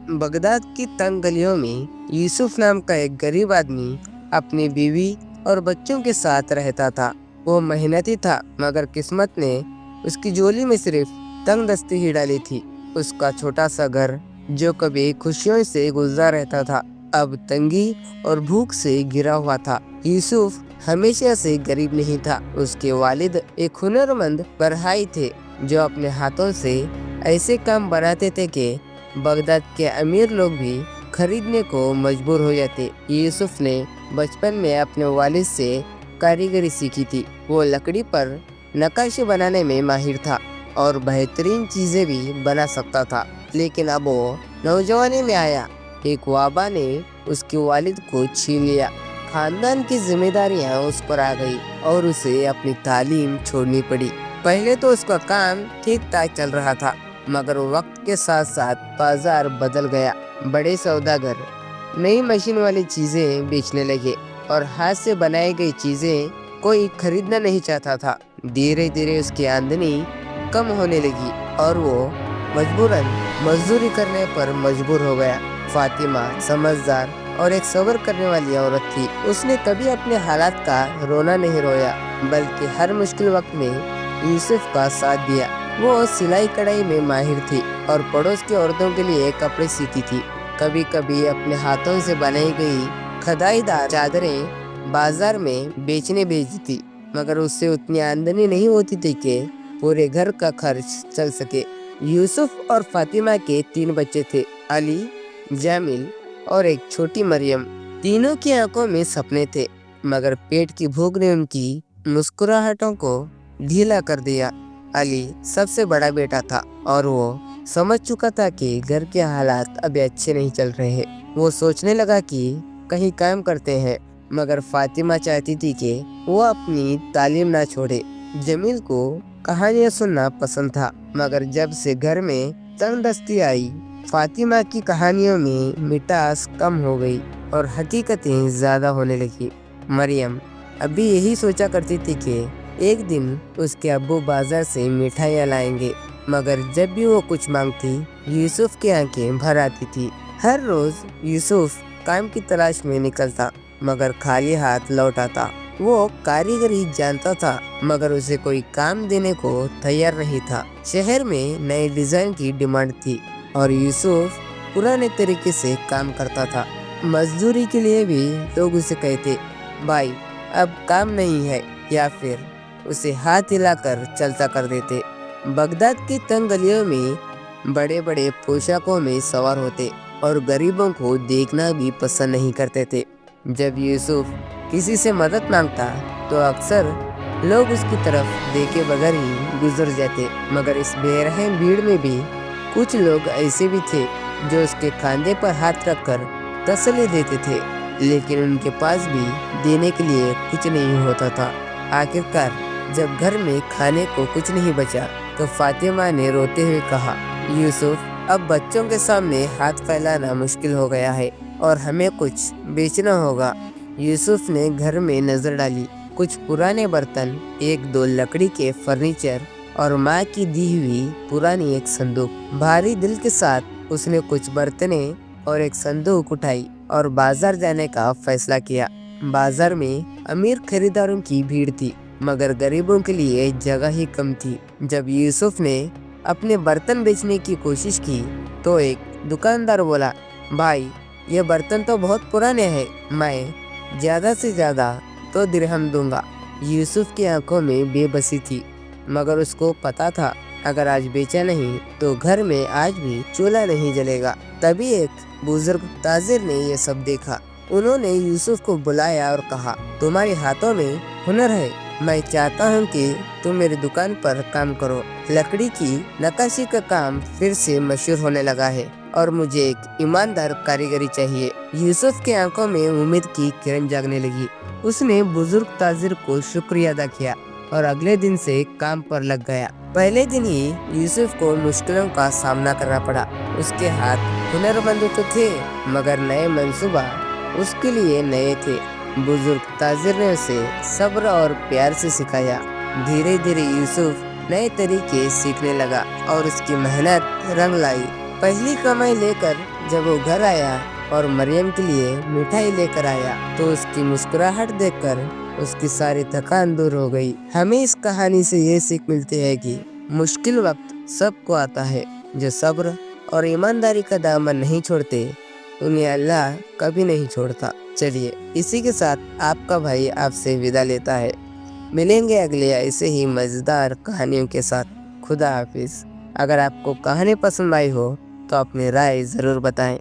Baghdad की तंग गलियों में यूसुफ नाम का एक गरीब आदमी अपनी बीवी और बच्चों के साथ रहता था। वो मेहनती था, मगर किस्मत ने उसकी झोली में सिर्फ तंग दस्ती ही डाली थी। उसका छोटा सा घर, जो कभी खुशियों से गुलजार रहता था, अब तंगी और भूख से घिरा हुआ था। यूसुफ हमेशा से गरीब नहीं था। उसके वालिद एक हुनरमंद बरहाई थे, जो अपने हाथों से ऐसे काम बनाते थे कि बगदाद के अमीर लोग भी खरीदने को मजबूर हो जाते। यूसुफ ने बचपन में अपने वालिद से कारीगरी सीखी थी। वो लकड़ी पर नक्काशी बनाने में माहिर था और बेहतरीन चीजें भी बना सकता था। लेकिन अब वो नौजवानी में आया, एक वबा ने उसके वालिद को छीन लिया। खानदान की जिम्मेदारियां उस पर आ गई और उसे अपनी तालीम छोड़नी पड़ी। पहले तो उसका काम ठीक ठाक चल रहा था, मगर वक्त के साथ साथ बाजार बदल गया। बड़े सौदागर नई मशीन वाली चीजें बेचने लगे और हाथ से बनाई गई चीजें कोई खरीदना नहीं चाहता था। धीरे धीरे उसकी आमदनी कम होने लगी और वो मजबूरन मजदूरी करने पर मजबूर हो गया। फातिमा समझदार और एक सब्र करने वाली औरत थी। उसने कभी अपने हालात का रोना नहीं रोया, बल्कि हर मुश्किल वक्त में यूसुफ का साथ दिया। वो सिलाई कढ़ाई में माहिर थी और पड़ोस की औरतों के लिए कपड़े सीती थी। कभी कभी अपने हाथों से बनाई गई खदाईदार चादरें बाजार में बेचने भेजती थी, मगर उससे उतनी आमदनी नहीं होती थी कि पूरे घर का खर्च चल सके। यूसुफ और फातिमा के 3 बच्चे थे, अली, जामिल और एक छोटी मरियम। तीनों की आंखों में सपने थे, मगर पेट की भूख ने उनकी मुस्कुराहटों को ढीला कर दिया। अली सबसे बड़ा बेटा था और वो समझ चुका था कि घर के हालात अभी अच्छे नहीं चल रहे हैं। वो सोचने लगा कि कहीं काम करते हैं, मगर फातिमा चाहती थी कि वो अपनी तालीम ना छोड़े। जमील को कहानियां सुनना पसंद था, मगर जब से घर में तंगदस्ती आई, फातिमा की कहानियों में मिठास कम हो गई और हकीकतें ज्यादा होने लगी। मरियम अभी यही सोचा करती थी कि एक दिन उसके अब्बू बाजार से मिठाइयाँ लाएंगे, मगर जब भी वो कुछ मांगती, यूसुफ की आंखें भर आती थी। हर रोज यूसुफ काम की तलाश में निकलता, मगर खाली हाथ लौट आता। वो कारीगरी जानता था, मगर उसे कोई काम देने को तैयार नहीं था। शहर में नए डिजाइन की डिमांड थी और यूसुफ पुराने तरीके से काम करता था। मजदूरी के लिए भी लोग उसे कहते, भाई अब काम नहीं है, या फिर उसे हाथ हिलाकर चलता कर देते। बगदाद की तंग गलियों में बड़े बड़े पोशाकों में सवार होते और गरीबों को देखना भी पसंद नहीं करते थे। जब यूसुफ किसी से मदद मांगता तो अक्सर लोग उसकी तरफ देखे बगैर ही गुजर जाते, मगर इस बेरहम भीड़ में भी कुछ लोग ऐसे भी थे जो उसके कंधे पर हाथ रखकर तसल्ली देते थे, लेकिन उनके पास भी देने के लिए कुछ नहीं होता था। आखिरकार जब घर में खाने को कुछ नहीं बचा तो फातिमा ने रोते हुए कहा, यूसुफ, अब बच्चों के सामने हाथ फैलाना मुश्किल हो गया है और हमें कुछ बेचना होगा। यूसुफ ने घर में नजर डाली। कुछ पुराने बर्तन, एक दो लकड़ी के फर्नीचर और माँ की दी हुई पुरानी एक संदूक। भारी दिल के साथ उसने कुछ बर्तने और एक संदूक उठाई और बाजार जाने का फैसला किया। बाजार में अमीर खरीदारों की भीड़ थी, मगर गरीबों के लिए जगह ही कम थी। जब यूसुफ ने अपने बर्तन बेचने की कोशिश की तो एक दुकानदार बोला, भाई ये बर्तन तो बहुत पुराने हैं, मैं ज्यादा से ज्यादा तो दिरहम दूंगा। यूसुफ की आंखों में बेबसी थी, मगर उसको पता था अगर आज बेचा नहीं तो घर में आज भी चूल्हा नहीं जलेगा। तभी एक बुजुर्ग ताजिर ने यह सब देखा। उन्होंने यूसुफ को बुलाया और कहा, तुम्हारे हाथों में हुनर है, मैं चाहता हूँ कि तुम मेरी दुकान पर काम करो। लकड़ी की नक्काशी का काम फिर से मशहूर होने लगा है और मुझे एक ईमानदार कारीगरी चाहिए। यूसुफ की आंखों में उम्मीद की किरण जागने लगी। उसने बुजुर्ग ताजिर को शुक्रिया अदा किया और अगले दिन से काम पर लग गया। पहले दिन ही यूसुफ को मुश्किलों का सामना करना पड़ा। उसके हाथ हुनरमंद तो थे, मगर नए मंसूबा उसके लिए नए थे। बुजुर्ग ताजिर ने उसे सब्र और प्यार से सिखाया। धीरे धीरे यूसुफ नए तरीके सीखने लगा और उसकी मेहनत रंग लाई। पहली कमाई लेकर जब वो घर आया और मरियम के लिए मिठाई लेकर आया तो उसकी मुस्कुराहट देखकर उसकी सारी थकान दूर हो गई। हमें इस कहानी से ये सीख मिलती है कि मुश्किल वक्त सबको आता है, जो सब्र और ईमानदारी का दामन नहीं छोड़ते उन्हें अल्लाह कभी नहीं छोड़ता। चलिए, इसी के साथ आपका भाई आपसे विदा लेता है। मिलेंगे अगले ऐसे ही मज़ेदार कहानियों के साथ। खुदा हाफिज। अगर आपको कहानी पसंद आई हो तो अपनी राय ज़रूर बताएं।